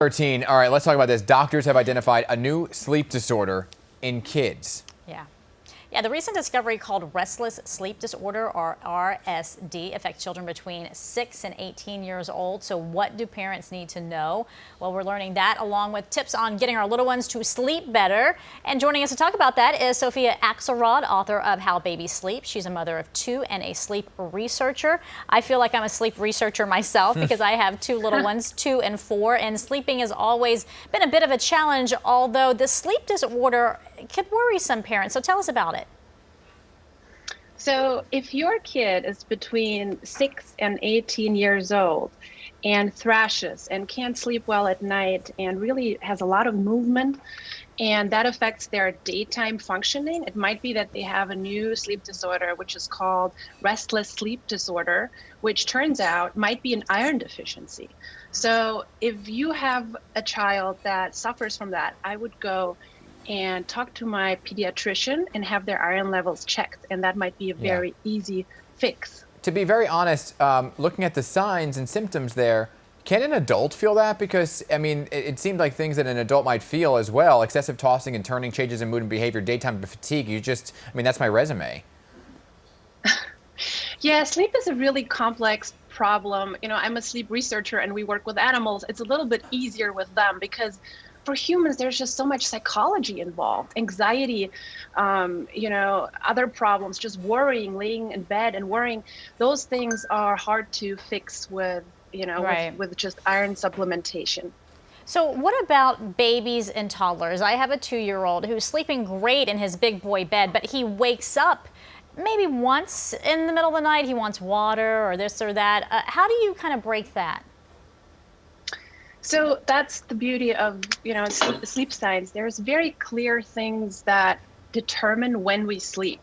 13. All right, let's talk about this. Doctors have identified a new sleep disorder in kids. Yeah, the recent discovery called restless sleep disorder, or RSD, affects children between 6 and 18 years old. So what do parents need to know? Well, we're learning that along with tips on getting our little ones to sleep better. And joining us to talk about that is Sofia Axelrod, author of How Babies Sleep. She's a mother of 2 and a sleep researcher. I feel like I'm a sleep researcher myself because I have 2 little ones, 2 and 4, and sleeping has always been a bit of a challenge, although the sleep disorder could worry some parents. So tell us about it. So if your kid is between 6 and 18 years old and thrashes and can't sleep well at night and really has a lot of movement, and that affects their daytime functioning, it might be that they have a new sleep disorder, which is called restless sleep disorder, which turns out might be an iron deficiency. So if you have a child that suffers from that, I would go and talk to my pediatrician and have their iron levels checked. And that might be a very easy fix. To be very honest, looking at the signs and symptoms there, can an adult feel that? Because, I mean, it seemed like things that an adult might feel as well. Excessive tossing and turning, changes in mood and behavior, daytime fatigue. That's my resume. Yeah, sleep is a really complex problem. You know, I'm a sleep researcher and we work with animals. It's a little bit easier with them because for humans, there's just so much psychology involved, anxiety, other problems, just worrying, laying in bed and worrying. Those things are hard to fix with, with just iron supplementation. So what about babies and toddlers? I have a 2-year-old who's sleeping great in his big boy bed, but he wakes up maybe once in the middle of the night. He wants water or this or that. How do you kind of break that? So that's the beauty of, sleep science. There's very clear things that determine when we sleep.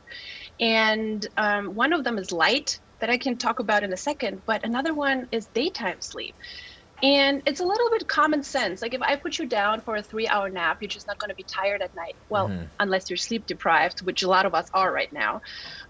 And one of them is light that I can talk about in a second, but another one is daytime sleep. And it's a little bit common sense. Like if I put you down for a 3-hour nap, you're just not going to be tired at night. Well, unless you're sleep deprived, which a lot of us are right now.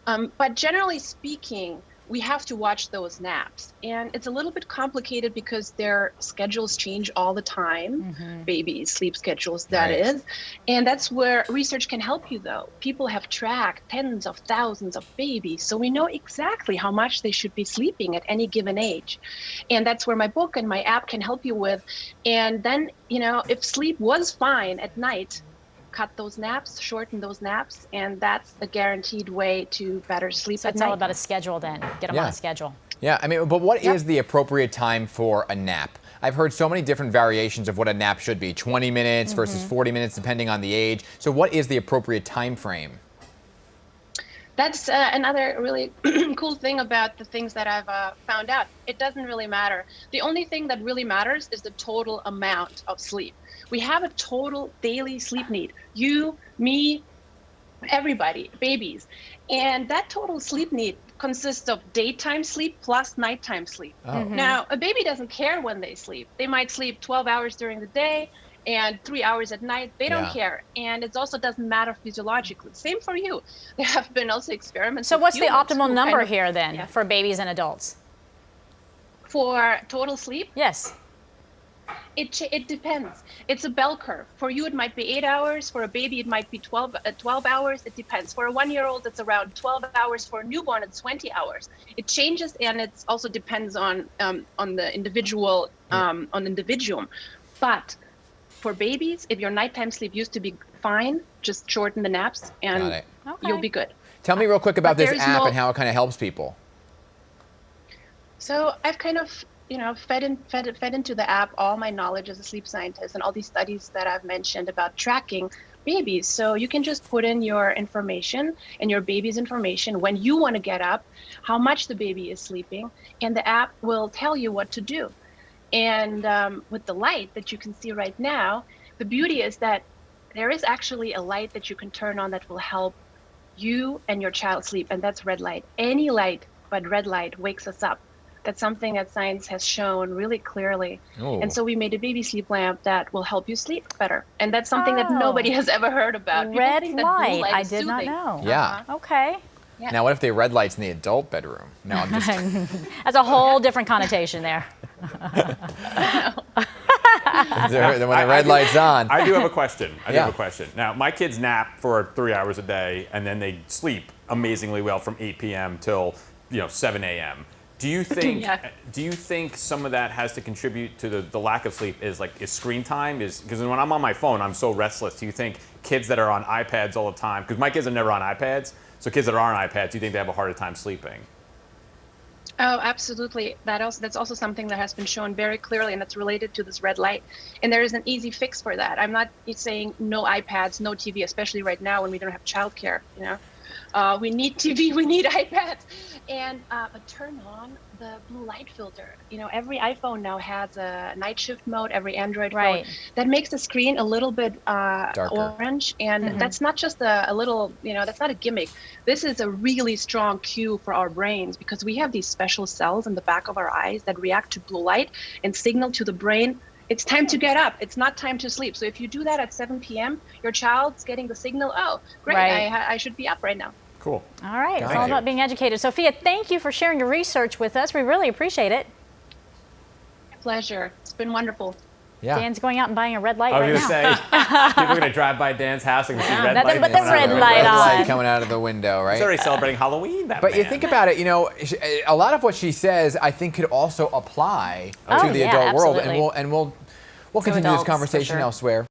But generally speaking, we have to watch those naps. And it's a little bit complicated because their schedules change all the time, babies' sleep schedules, that is. And that's where research can help you, though. People have tracked tens of thousands of babies, so we know exactly how much they should be sleeping at any given age. And that's where my book and my app can help you with. And then, if sleep was fine at night, cut those naps, shorten those naps, and that's a guaranteed way to better sleep at night. So it's all about a schedule then. Get them on a schedule. Yeah, but what is the appropriate time for a nap? I've heard so many different variations of what a nap should be, 20 minutes versus 40 minutes, depending on the age. So what is the appropriate time frame? That's another really cool thing about the things that I've found out. It doesn't really matter. The only thing that really matters is the total amount of sleep. We have a total daily sleep need. You, me, everybody, babies. And that total sleep need consists of daytime sleep plus nighttime sleep. Now, a baby doesn't care when they sleep. They might sleep 12 hours during the day and 3 hours at night. They don't care. And it also doesn't matter physiologically. Same for you. There have been also experiments. So what's the optimal number here then for babies and adults? For total sleep? Yes. It depends. It's a bell curve. For you, it might be 8 hours. For a baby, it might be 12 hours. It depends. For a 1-year-old, it's around 12 hours. For a newborn, it's 20 hours. It changes, and it also depends on the individual, on individuum. But for babies, if your nighttime sleep used to be fine, just shorten the naps, and you'll be good. Tell me real quick about this app and how it kind of helps people. So I've kind of fed into the app all my knowledge as a sleep scientist and all these studies that I've mentioned about tracking babies. So you can just put in your information and your baby's information when you want to get up, how much the baby is sleeping, and the app will tell you what to do. And with the light that you can see right now, the beauty is that there is actually a light that you can turn on that will help you and your child sleep, and that's red light. Any light but red light wakes us up. That's something that science has shown really clearly. And so we made a baby sleep lamp that will help you sleep better. And that's something that nobody has ever heard about. Red light, I did not know. Yeah. Okay. Yeah. Now, what if they red lights in the adult bedroom? No, I'm just... That's a whole different connotation there. When the red light's on. I do have a question. I do Yeah. have a question. Now, my kids nap for 3 hours a day, and then they sleep amazingly well from 8 p.m. till 7 a.m. Do you think Yeah. do you think some of that has to contribute to the lack of sleep is screen time? Because when I'm on my phone, I'm so restless. Do you think kids that are on iPads all the time, because my kids are never on iPads, so kids that are on iPads, do you think they have a harder time sleeping? Oh, absolutely. That's also something that has been shown very clearly, and it's related to this red light. And there is an easy fix for that. I'm not saying no iPads, no TV, especially right now when we don't have childcare. We need TV, we need iPads, and turn on the blue light filter. Every iPhone now has a night shift mode. Every Android phone that makes the screen a little bit orange, and that's not just a little. That's not a gimmick. This is a really strong cue for our brains, because we have these special cells in the back of our eyes that react to blue light and signal to the brain, it's time to get up. It's not time to sleep. So if you do that at 7 p.m., your child's getting the signal, oh, great, I should be up right now. Cool. All right. Got It's all it. about being educated. Sophia, thank you for sharing your research with us. We really appreciate it. Pleasure. It's been wonderful. Yeah. Dan's going out and buying a red light I right was now. going to say, people are going to drive by Dan's house and see red nothing light. but the red light Red on. light coming out of the window, right? He's already celebrating Halloween, that But man. you think about it, a lot of what she says, I think, could also apply to the yeah, adult world, absolutely. and we'll continue this adults, for conversation sure. elsewhere.